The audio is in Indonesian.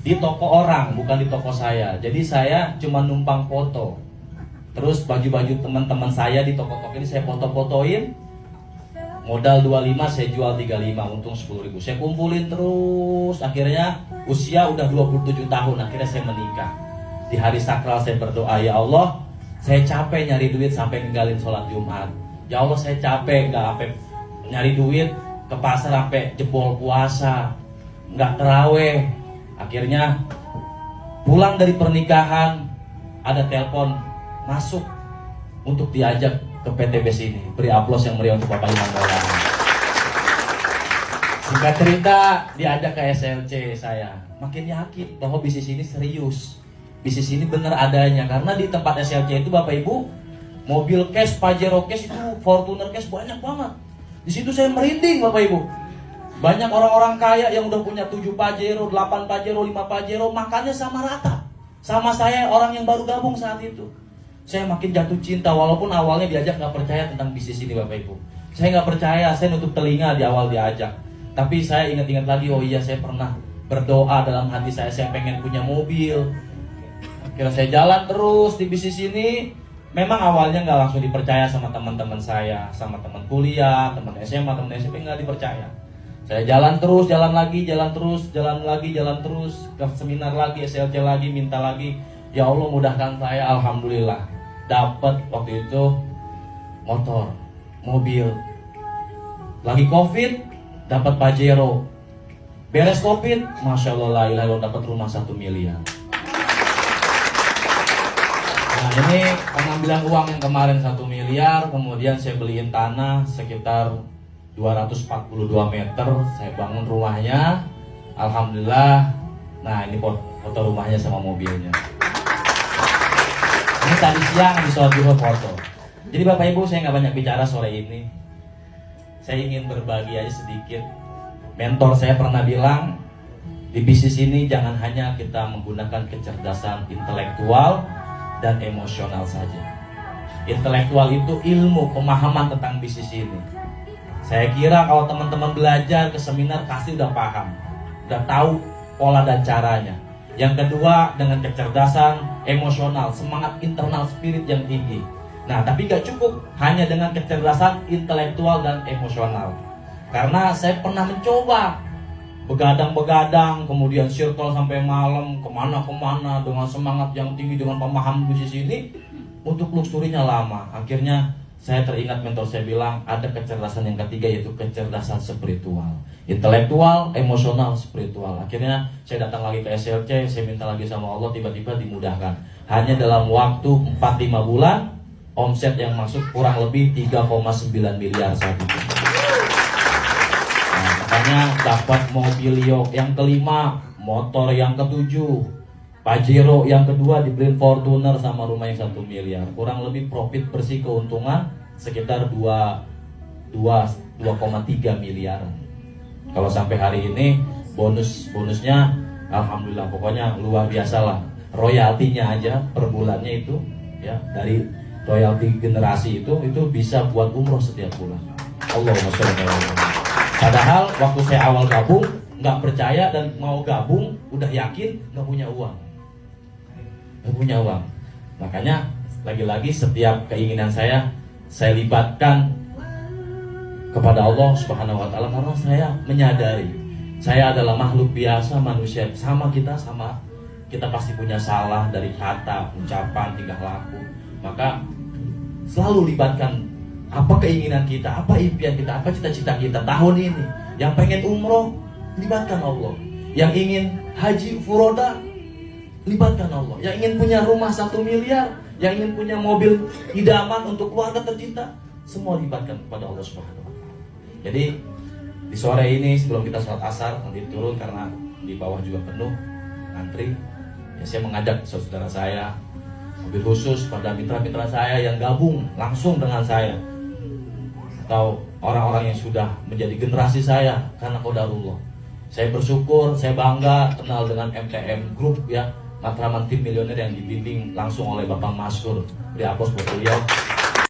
di toko orang, bukan di toko saya. Jadi saya cuma numpang foto. Terus baju-baju teman-teman saya di toko-toko ini saya foto-fotoin. Modal 25 saya jual 35, untung 10.000. Saya kumpulin terus. Akhirnya usia udah 27 tahun, akhirnya saya menikah. Di hari sakral saya berdoa, ya Allah, saya capek nyari duit sampai ninggalin sholat Jumat. Ya Allah, saya capek nggak sampai nyari duit ke pasar sampai jebol puasa, nggak teraweh. Akhirnya pulang dari pernikahan ada telepon masuk untuk diajak ke PTBS ini. Beri aplaus yang meriah untuk Bapak Imam Maulana. Singkat cerita diajak ke SLC saya. Makin yakin bahwa bisnis ini serius. Bisnis ini benar adanya. Karena di tempat SLC itu Bapak Ibu, mobil cash, Pajero cash itu, Fortuner cash banyak banget. Di situ saya merinding Bapak Ibu. Banyak orang-orang kaya yang udah punya 7 Pajero, 8 Pajero, 5 Pajero, makannya sama rata. Sama saya orang yang baru gabung saat itu. Saya makin jatuh cinta, walaupun awalnya diajak nggak percaya tentang bisnis ini Bapak Ibu. Saya nggak percaya, saya nutup telinga di awal diajak. Tapi saya ingat-ingat lagi, oh iya saya pernah berdoa dalam hati saya pengen punya mobil. Akhirnya saya jalan terus di bisnis ini. Memang awalnya nggak langsung dipercaya sama teman-teman saya, sama teman kuliah, teman SMA, teman SMP nggak dipercaya. Saya jalan terus, jalan lagi, jalan terus, jalan lagi, jalan terus, ke seminar lagi, SLC lagi, minta lagi. Ya Allah mudahkan saya, alhamdulillah. Dapat waktu itu motor, mobil. Lagi COVID, dapat Pajero. Beres COVID, Masya Allah, la ilaha illallah, dapat rumah 1 miliar. Nah ini pengambilan uang yang kemarin 1 miliar, kemudian saya beliin tanah sekitar 242 meter, saya bangun rumahnya, alhamdulillah. Nah ini foto rumahnya sama mobilnya. Ini tadi siang di sholat duha foto. Jadi Bapak Ibu, saya nggak banyak bicara sore ini. Saya ingin berbagi aja sedikit. Mentor saya pernah bilang, di bisnis ini jangan hanya kita menggunakan kecerdasan intelektual dan emosional saja. Intelektual itu ilmu, pemahaman tentang bisnis ini. Saya kira kalau teman-teman belajar ke seminar pasti udah paham, udah tahu pola dan caranya. Yang kedua, dengan kecerdasan emosional, semangat internal spirit yang tinggi. Nah, tapi gak cukup hanya dengan kecerdasan intelektual dan emosional. Karena saya pernah mencoba begadang-begadang, kemudian circle sampai malam, kemana-kemana dengan semangat yang tinggi, dengan pemahaman bisnis ini, untuk luxurinya lama. Akhirnya saya teringat mentor saya bilang, ada kecerdasan yang ketiga, yaitu kecerdasan spiritual. Intelektual, emosional, spiritual. Akhirnya saya datang lagi ke SLC, saya minta lagi sama Allah, tiba-tiba dimudahkan. Hanya dalam waktu 4-5 bulan, omset yang masuk kurang lebih 3,9 miliar saat itu. Nah, makanya dapat mobilio yang kelima, motor yang ketujuh, Pajero yang kedua, dibeliin Fortuner sama rumah yang 1 miliar. Kurang lebih profit bersih keuntungan sekitar 2,3 miliar. Kalau sampai hari ini bonusnya alhamdulillah, pokoknya luar biasa lah. Royaltinya aja per bulannya itu ya, dari royalti generasi itu bisa buat umroh setiap bulan. Allahumma sholli ala Muhammad. Padahal waktu saya awal gabung nggak percaya dan mau gabung udah yakin nggak punya uang. Makanya lagi-lagi setiap keinginan saya libatkan kepada Allah Subhanahu wa taala, karena saya menyadari saya adalah makhluk biasa, manusia sama kita pasti punya salah dari kata, ucapan, tingkah laku. Maka selalu libatkan apa keinginan kita, apa impian kita, apa cita-cita kita tahun ini. Yang pengen umroh, libatkan Allah. Yang ingin haji furoda, libatkan Allah. Yang ingin punya rumah 1 miliar, yang ingin punya mobil idaman untuk keluarga tercinta, semua libatkan kepada Allah Subhanahu wa taala. Jadi di sore ini sebelum kita sholat asar, nanti turun karena di bawah juga penuh antri, ya saya mengajak saudara saya, mobil khusus pada mitra-mitra saya yang gabung langsung dengan saya, atau orang-orang yang sudah menjadi generasi saya karena qadarullah. Saya bersyukur, saya bangga kenal dengan MTM Group ya, Matraman Tim Milioner yang dibimbing langsung oleh Bapak Maskur. Beri aplaus buat beliau.